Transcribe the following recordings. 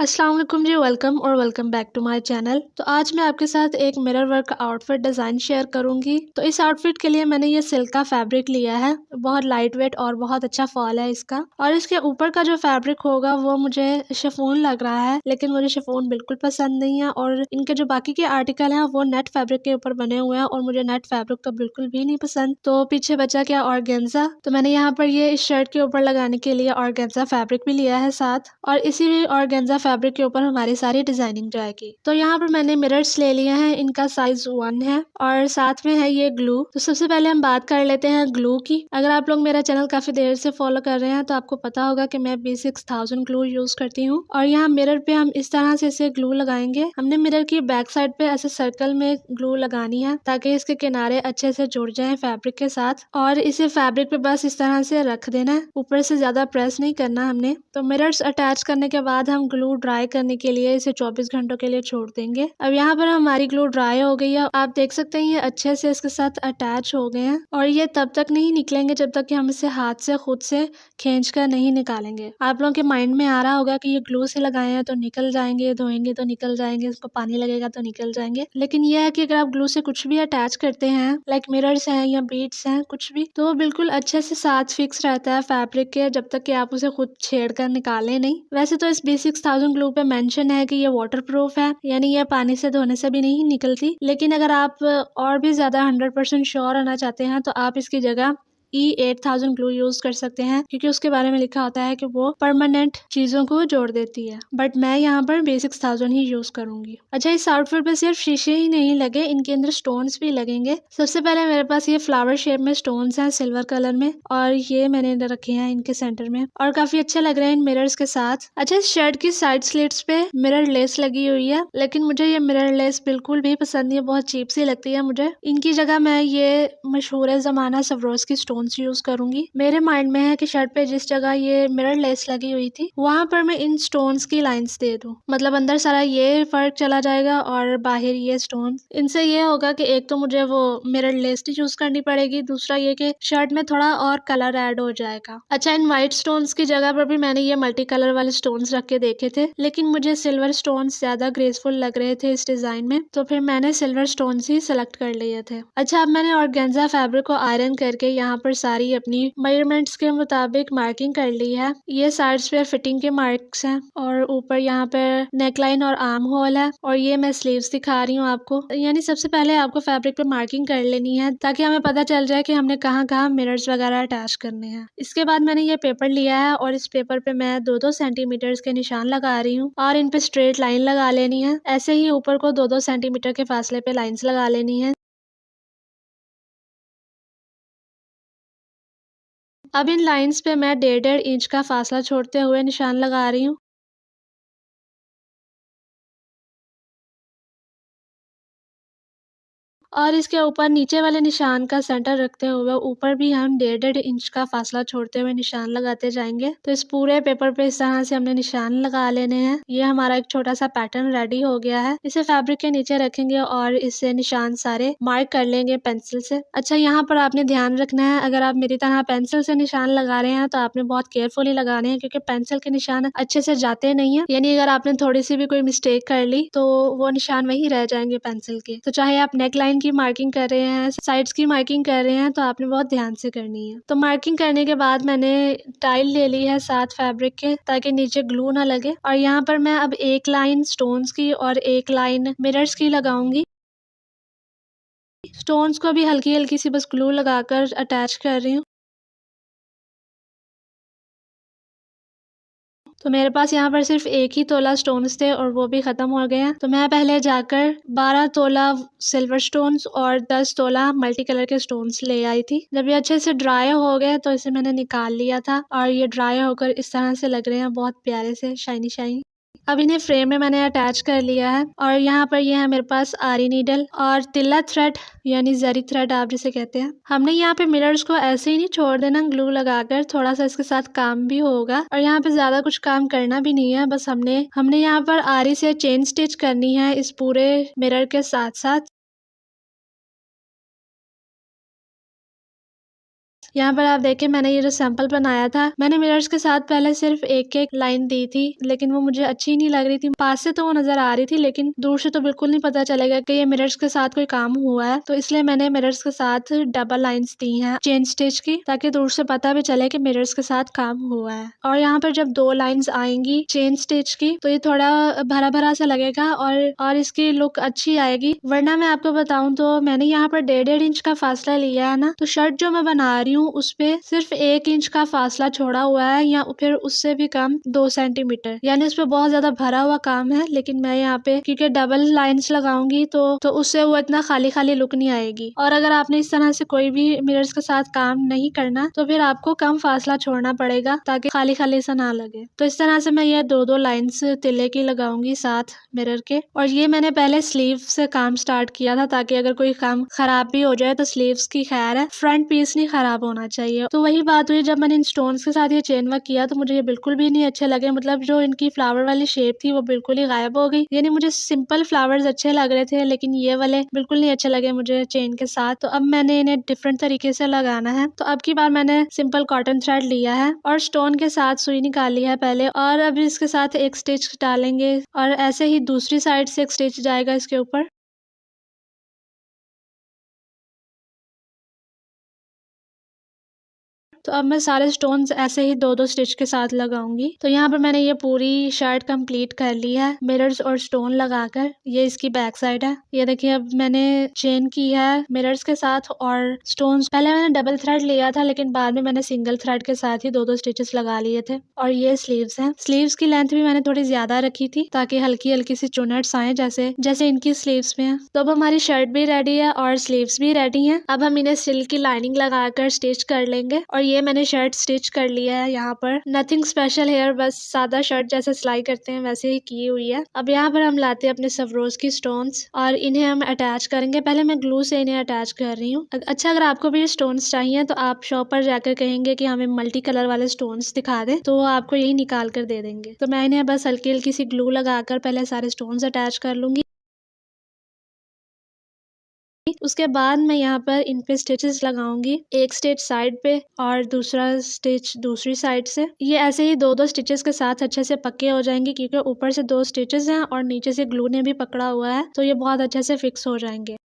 अस्सलाम वालेकुम जी, वेलकम और welcome back to my channel. तो आज मैं आपके साथ एक मिरर वर्क का आउटफिट डिज़ाइन शेयर करूंगी। तो इस आउटफिट के लिए मैंने ये सिल्क का फैब्रिक लिया है। बहुत लाइट वेट और बहुत अच्छा फॉल है इसका। और इसके ऊपर का जो फैब्रिक होगा वो मुझे शिफॉन लग रहा है, लेकिन मुझे शिफॉन बिल्कुल पसंद नहीं है। और इनके जो बाकी के आर्टिकल हैं वो नेट फैब्रिक के ऊपर बने हुए हैं और मुझे नेट फैब्रिक तो बिल्कुल भी नहीं पसंद। तो पीछे बचा क्या, ऑर्गेन्जा। तो मैंने यहाँ पर ये इस शर्ट के ऊपर लगाने के लिए ऑर्गेन्जा फैब्रिक भी लिया है साथ, और इसी ऑर्गेन्जा फैब्रिक के ऊपर हमारी सारी डिजाइनिंग जाएगी। तो यहाँ पर मैंने मिरर्स ले लिए हैं, इनका साइज 1 है और साथ में है ये ग्लू। तो सबसे पहले हम बात कर लेते हैं ग्लू की। अगर आप लोग मेरा चैनल काफी देर से फॉलो कर रहे हैं तो आपको पता होगा कि मैं B6000 ग्लू यूज करती हूँ। और यहाँ मिरर पे हम इस तरह से इसे ग्लू लगाएंगे। हमने मिरर की बैक साइड पे ऐसे सर्कल में ग्लू लगानी है ताकि इसके किनारे अच्छे से जुड़ जाए फैब्रिक के साथ। और इसे फैब्रिक पे बस इस तरह से रख देना है, ऊपर से ज्यादा प्रेस नहीं करना हमने। तो मिरर्स अटैच करने के बाद हम ग्लू ड्राई करने के लिए इसे 24 घंटों के लिए छोड़ देंगे। अब यहाँ पर हमारी ग्लू ड्राई हो गई है। आप देख सकते हैं ये अच्छे से इसके साथ अटैच हो गए हैं। और ये तब तक नहीं निकलेंगे जब तक कि हम इसे हाथ से खुद से खींच कर नहीं निकालेंगे। आप लोगों के माइंड में आ रहा होगा कि ये ग्लू से लगाए हैं तो निकल जाएंगे, धोएंगे तो निकल जाएंगे, इसको पानी लगेगा तो निकल जाएंगे। लेकिन यह है कि अगर आप ग्लू से कुछ भी अटैच करते हैं, लाइक मिरर्स हैं या बीड्स हैं, कुछ भी, तो वो बिल्कुल अच्छे से साथ फिक्स रहता है फैब्रिक के, जब तक कि आप उसे खुद छेड़ कर निकालें नहीं। वैसे तो इस B6000 ग्लू पे मेंशन है कि ये वाटर प्रूफ है, यानी ये पानी से धोने से भी नहीं निकलती। लेकिन अगर आप और भी ज्यादा 100% श्योर होना चाहते हैं तो आप इसकी जगह E8000 ग्लू यूज कर सकते हैं, क्योंकि उसके बारे में लिखा होता है कि वो परमानेंट चीजों को जोड़ देती है। बट मैं यहाँ पर B6000 ही यूज करूंगी। अच्छा, इस आउटफिट पे सिर्फ शीशे ही नहीं लगे, इनके अंदर स्टोन्स भी लगेंगे। सबसे पहले मेरे पास ये फ्लावर शेप में स्टोन्स हैं सिल्वर कलर में, और ये मैंने रखे हैं इनके सेंटर में, और काफी अच्छे लग रहे हैं इन मिरर्स के साथ। अच्छा, इस शर्ट की साइड स्लिट्स पे मिरर लेस लगी हुई है, लेकिन मुझे ये मिरर लेस बिल्कुल भी पसंद नहीं है, बहुत चीप सी लगती है मुझे। इनकी जगह मैं ये मशहूर जमाना सवरोस की स्टोन्स यूज करूंगी। मेरे माइंड में है कि शर्ट पे जिस जगह ये मिरर लेस लगी हुई थी वहां पर मैं इन स्टोन्स की लाइंस दे दूं। मतलब अंदर सारा ये फर्क चला जाएगा और बाहर ये स्टोन। इनसे ये होगा कि एक तो मुझे वो मिरर लेस यूज करनी पड़ेगी, दूसरा ये कि शर्ट में थोड़ा और कलर ऐड हो जाएगा। अच्छा, इन व्हाइट स्टोन्स की जगह पर भी मैंने ये मल्टी कलर वाले स्टोन्स रख के देखे थे, लेकिन मुझे सिल्वर स्टोन्स ज्यादा ग्रेसफुल लग रहे थे इस डिजाइन में, तो फिर मैंने सिल्वर स्टोन्स ही सिलेक्ट कर लिए थे। अच्छा, अब मैंने ऑर्गेन्जा फैब्रिक को आयरन करके यहाँ पर सारी अपनी मेजरमेंट्स के मुताबिक मार्किंग कर ली है। ये साइड्स पे फिटिंग के मार्क्स हैं और ऊपर यहाँ पे नेकलाइन और आर्म होल है, और ये मैं स्लीव्स दिखा रही हूँ आपको। यानी सबसे पहले आपको फैब्रिक पे मार्किंग कर लेनी है ताकि हमें पता चल जाए कि हमने कहाँ कहाँ मिरर्स वगैरह अटैच करने हैं। इसके बाद मैंने ये पेपर लिया है और इस पेपर पे मैं 2-2 सेंटीमीटर के निशान लगा रही हूँ, और इन पे स्ट्रेट लाइन लगा लेनी है। ऐसे ही ऊपर को 2-2 सेंटीमीटर के फासले पे लाइंस लगा लेनी है। अब इन लाइंस पे मैं 1.5 इंच का फासला छोड़ते हुए निशान लगा रही हूँ। और इसके ऊपर नीचे वाले निशान का सेंटर रखते हुए ऊपर भी हम 1.5 इंच का फासला छोड़ते हुए निशान लगाते जाएंगे। तो इस पूरे पेपर पे इस तरह से हमने निशान लगा लेने हैं। ये हमारा एक छोटा सा पैटर्न रेडी हो गया है। इसे फैब्रिक के नीचे रखेंगे और इससे निशान सारे मार्क कर लेंगे पेंसिल से। अच्छा, यहाँ पर आपने ध्यान रखना है, अगर आप मेरी तरह पेंसिल से निशान लगा रहे हैं तो आपने बहुत केयरफुली लगाने हैं, क्योंकि पेंसिल के निशान अच्छे से जाते नहीं है। यानी अगर आपने थोड़ी सी भी कोई मिस्टेक कर ली तो वो निशान वही रह जाएंगे पेंसिल के। तो चाहे आप नेकलाइन की मार्किंग कर रहे हैं, साइड्स की मार्किंग कर रहे हैं, तो आपने बहुत ध्यान से करनी है। तो मार्किंग करने के बाद मैंने टाइल ले ली है साथ फैब्रिक के, ताकि नीचे ग्लू ना लगे। और यहाँ पर मैं अब एक लाइन स्टोन्स की और एक लाइन मिरर्स की लगाऊंगी। स्टोन्स को भी हल्की हल्की सी बस ग्लू लगाकर अटैच कर रही हूँ। तो मेरे पास यहाँ पर सिर्फ एक ही तोला स्टोन्स थे और वो भी खत्म हो गए हैं। तो मैं पहले जाकर 12 तोला सिल्वर स्टोन्स और 10 तोला मल्टी कलर के स्टोन्स ले आई थी। जब ये अच्छे से ड्राई हो गए तो इसे मैंने निकाल लिया था, और ये ड्राई होकर इस तरह से लग रहे हैं, बहुत प्यारे से शाइनी शाइनी। अब इन्हें फ्रेम में मैंने अटैच कर लिया है, और यहाँ पर ये है मेरे पास आरी नीडल और तिल्ला थ्रेड, यानी जरी थ्रेड आप जिसे कहते हैं। हमने यहाँ पे मिरर्स को ऐसे ही नहीं छोड़ देना ग्लू लगाकर, थोड़ा सा इसके साथ काम भी होगा, और यहाँ पे ज्यादा कुछ काम करना भी नहीं है। बस हमने यहाँ पर आरी से चेन स्टिच करनी है इस पूरे मिरर के साथ साथ। यहाँ पर आप देखें मैंने ये जो सैंपल बनाया था, मैंने मिरर्स के साथ पहले सिर्फ एक एक लाइन दी थी, लेकिन वो मुझे अच्छी नहीं लग रही थी। पास से तो वो नजर आ रही थी, लेकिन दूर से तो बिल्कुल नहीं पता चलेगा कि ये मिरर्स के साथ कोई काम हुआ है। तो इसलिए मैंने मिरर्स के साथ डबल लाइंस दी हैं चेन स्टिच की, ताकि दूर से पता भी चले कि मिरर्स के साथ काम हुआ है। और यहाँ पर जब 2 लाइंस आएंगी चेन स्टिच की, तो ये थोड़ा भरा भरा सा लगेगा और इसकी लुक अच्छी आएगी। वरना मैं आपको बताऊं तो मैंने यहाँ पर 1.5 इंच का फासला लिया है ना, तो शर्ट जो मैं बना रही हूँ उस पे सिर्फ 1 इंच का फासला छोड़ा हुआ है, या फिर उससे भी कम 2 सेंटीमीटर, यानी उस पे बहुत ज्यादा भरा हुआ काम है। लेकिन मैं यहाँ पे क्योंकि डबल लाइंस लगाऊंगी तो उससे वो इतना खाली खाली लुक नहीं आएगी। और अगर आपने इस तरह से कोई भी मिरर्स के साथ काम नहीं करना, तो फिर आपको कम फासला छोड़ना पड़ेगा ताकि खाली खाली सा ना लगे। तो इस तरह से मैं ये 2-2 लाइंस तिल्ले की लगाऊंगी साथ मिरर के। और ये मैंने पहले स्लीव से काम स्टार्ट किया था, ताकि अगर कोई काम खराब भी हो जाए तो स्लीव्स की खैर है, फ्रंट पीस नहीं खराब होना चाहिए। तो वही बात हुई, जब मैंने इन स्टोन्स के साथ ये चेन वर्क किया तो मुझे ये बिल्कुल भी नहीं अच्छे लगे। मतलब जो इनकी फ्लावर वाली शेप थी वो बिल्कुल ही गायब हो गई। यानी मुझे सिंपल फ्लावर्स अच्छे लग रहे थे, लेकिन ये वाले बिल्कुल नहीं अच्छे लगे मुझे चेन के साथ। तो अब मैंने इन्हें डिफरेंट तरीके से लगाना है। तो अब की बार मैंने सिंपल कॉटन थ्रेड लिया है और स्टोन के साथ सुई निकाली है पहले, और अब इसके साथ एक स्टिच डालेंगे और ऐसे ही दूसरी साइड से एक स्टिच जाएगा इसके ऊपर। तो अब मैं सारे स्टोन्स ऐसे ही 2-2 स्टिच के साथ लगाऊंगी। तो यहाँ पर मैंने ये पूरी शर्ट कंप्लीट कर ली है मिरर्स और स्टोन लगाकर। ये इसकी बैक साइड है। ये देखिए अब मैंने चेन की है मिरर्स के साथ और स्टोन्स। पहले मैंने डबल थ्रेड लिया था, लेकिन बाद में मैंने सिंगल थ्रेड के साथ ही 2-2 स्टिचेस लगा लिए थे। और ये स्लीव्स हैं। स्लीव्स की लेंथ भी मैंने थोड़ी ज्यादा रखी थी, ताकि हल्की हल्की सी चुनट्स आए जैसे जैसे इनकी स्लीव्स में है। तो अब हमारी शर्ट भी रेडी है और स्लीव्स भी रेडी है। अब हम इन्हें सिल्क की लाइनिंग लगाकर स्टिच कर लेंगे। और ये मैंने शर्ट स्टिच कर लिया है। यहाँ पर नथिंग स्पेशल हेयर, बस सादा शर्ट जैसे सिलाई करते हैं वैसे ही की हुई है। अब यहाँ पर हम लाते हैं अपने सवरोज की स्टोन्स और इन्हें हम अटैच करेंगे। पहले मैं ग्लू से इन्हें अटैच कर रही हूँ। अच्छा, अगर आपको भी ये स्टोन्स चाहिए तो आप शॉप पर जाकर कहेंगे कि हमें मल्टी कलर वाले स्टोन्स दिखा दें, तो वो आपको यही निकाल कर दे देंगे। तो मैं इन्हें बस हल्की हल्की सी ग्लू लगाकर पहले सारे स्टोन्स अटैच कर लूंगी। उसके बाद मैं यहाँ पर इन पे स्टिचेस लगाऊंगी, एक स्टिच साइड पे और दूसरा स्टिच दूसरी साइड से। ये ऐसे ही 2-2 स्टिचेस के साथ अच्छे से पक्के हो जाएंगे, क्योंकि ऊपर से 2 स्टिचेस हैं और नीचे से ग्लू ने भी पकड़ा हुआ है, तो ये बहुत अच्छे से फिक्स हो जाएंगे।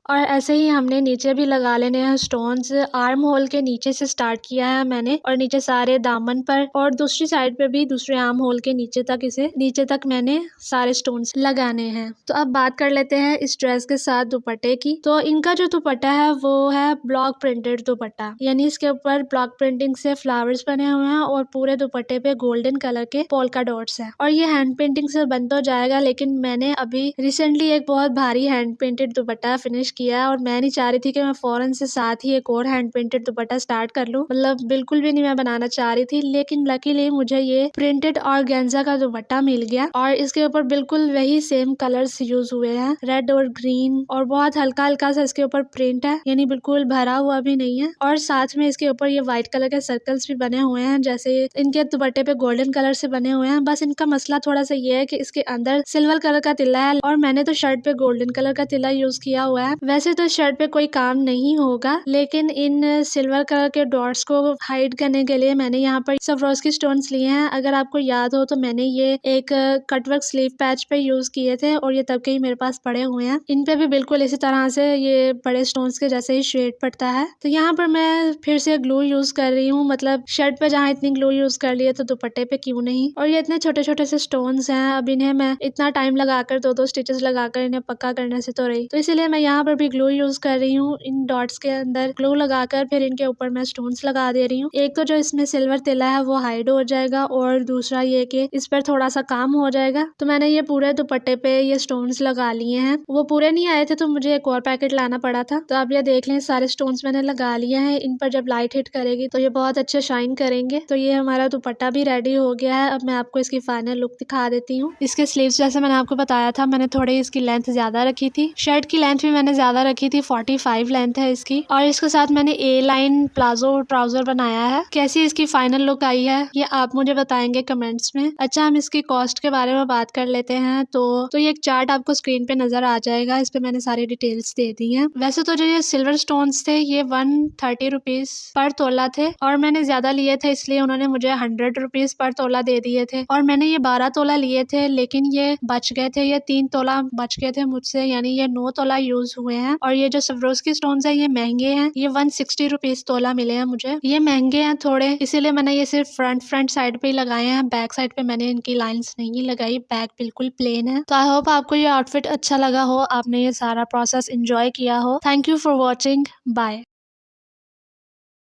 और ऐसे ही हमने नीचे भी लगा लेने हैं स्टोन्स। आर्म होल के नीचे से स्टार्ट किया है मैंने, और नीचे सारे दामन पर और दूसरी साइड पे भी दूसरे आर्म होल के नीचे तक, इसे नीचे तक मैंने सारे स्टोन्स लगाने हैं। तो अब बात कर लेते हैं इस ड्रेस के साथ दुपट्टे की। तो इनका जो दुपट्टा है वो है ब्लॉक प्रिंटेड दुपट्टा, यानी इसके ऊपर ब्लॉक प्रिंटिंग से फ्लावर्स बने हुए हैं और पूरे दुपट्टे पे गोल्डन कलर के पोल्का डॉट्स हैं। और ये हैंड पेंटिंग से बन तो जाएगा, लेकिन मैंने अभी रिसेंटली एक बहुत भारी हैंड पेंटेड दुपट्टा फिनिश किया और मैं नहीं चाह रही थी कि मैं फौरन से साथ ही एक और हैंड पेंटेड दुपट्टा स्टार्ट कर लूं। मतलब बिल्कुल भी नहीं मैं बनाना चाह रही थी, लेकिन लकीली मुझे ये प्रिंटेड ऑर्गेन्जा का दुपट्टा मिल गया और इसके ऊपर बिल्कुल वही सेम कलर्स यूज हुए हैं, रेड और ग्रीन, और बहुत हल्का हल्का सा इसके ऊपर प्रिंट है, यानी बिल्कुल भरा हुआ भी नहीं है। और साथ में इसके ऊपर ये व्हाइट कलर के सर्कल्स भी बने हुए हैं, जैसे इनके दुपट्टे पे गोल्डन कलर से बने हुए हैं। बस इनका मसला थोड़ा सा ये है कि इसके अंदर सिल्वर कलर का तिल्ला है, और मैंने तो शर्ट पे गोल्डन कलर का तिल्ला यूज किया हुआ है। वैसे तो शर्ट पे कोई काम नहीं होगा, लेकिन इन सिल्वर कलर के डॉट्स को हाइड करने के लिए मैंने यहाँ पर सवरोस्की स्टोन्स लिए हैं। अगर आपको याद हो तो मैंने ये एक कटवर्क स्लीव पैच पे यूज किए थे और ये तब के ही मेरे पास पड़े हुए हैं। इन पे भी बिल्कुल इसी तरह से ये बड़े स्टोन्स के जैसे ही शेड पड़ता है। तो यहाँ पर मैं फिर से ग्लू यूज कर रही हूँ, मतलब शर्ट पे जहाँ इतनी ग्लू यूज कर लिए तो दुपट्टे पे क्यों नहीं। और ये इतने छोटे छोटे से स्टोन्स हैं, अब इन्हें मैं इतना टाइम लगाकर 2-2 स्टिचेस लगाकर इन्हें पक्का करने से तो रही, तो इसीलिए मैं यहाँ पर भी ग्लू यूज कर रही हूँ। इन डॉट्स के अंदर ग्लू लगाकर फिर इनके ऊपर मैं स्टोन्स लगा दे रही हूँ। एक तो जो इसमें सिल्वर तिल्ला है वो हाइड हो जाएगा, और दूसरा ये कि इस पर थोड़ा सा काम हो जाएगा। तो मैंने ये पूरे दुपट्टे पे ये स्टोन्स लगा लिए हैं। वो पूरे नहीं आए थे तो मुझे एक और पैकेट लाना पड़ा था। तो आप ये देख लें, सारे स्टोन्स मैंने लगा लिए हैं। इन पर जब लाइट हिट करेगी तो ये बहुत अच्छे शाइन करेंगे। तो ये हमारा दुपट्टा भी रेडी हो गया है। अब मैं आपको इसकी फाइनल लुक दिखा देती हूँ। इसके स्लीव्स जैसे मैंने आपको बताया था, मैंने थोड़ी इसकी लेंथ ज्यादा रखी थी। शर्ट की लेंथ भी मैंने ज्यादा रखी थी, 45 लेंथ है इसकी। और इसके साथ मैंने ए लाइन प्लाजो ट्राउजर बनाया है। कैसी इसकी फाइनल लुक आई है ये आप मुझे बताएंगे कमेंट्स में। अच्छा, हम इसकी कॉस्ट के बारे में बात कर लेते हैं। तो ये एक चार्ट आपको स्क्रीन पे नजर आ जाएगा, इस पे मैंने सारी डिटेल्स दे दी हैं। वैसे तो जो ये सिल्वर स्टोन्स थे ये 130 रुपीज पर तोला थे, और मैंने ज्यादा लिए थे इसलिए उन्होंने मुझे 100 रुपीज पर तोला दे दिए थे। और मैंने ये 12 तोला लिए थे, लेकिन ये बच गए थे, ये 3 तोला बच गए थे मुझसे, यानी ये 9 तोला यूज हुए हैं। और ये जो स्वरोस्की स्टोन्स है ये महंगे हैं, ये 160 रुपीज तोला मिले हैं मुझे। ये महंगे हैं थोड़े, इसीलिए मैंने ये सिर्फ फ्रंट साइड पे ही लगाए हैं, बैक साइड पे मैंने इनकी लाइंस नहीं लगाई, बैक बिल्कुल प्लेन है। तो आई होप आपको ये आउटफिट अच्छा लगा हो, आपने ये सारा प्रोसेस एंजॉय किया हो। Thank you for watching, bye.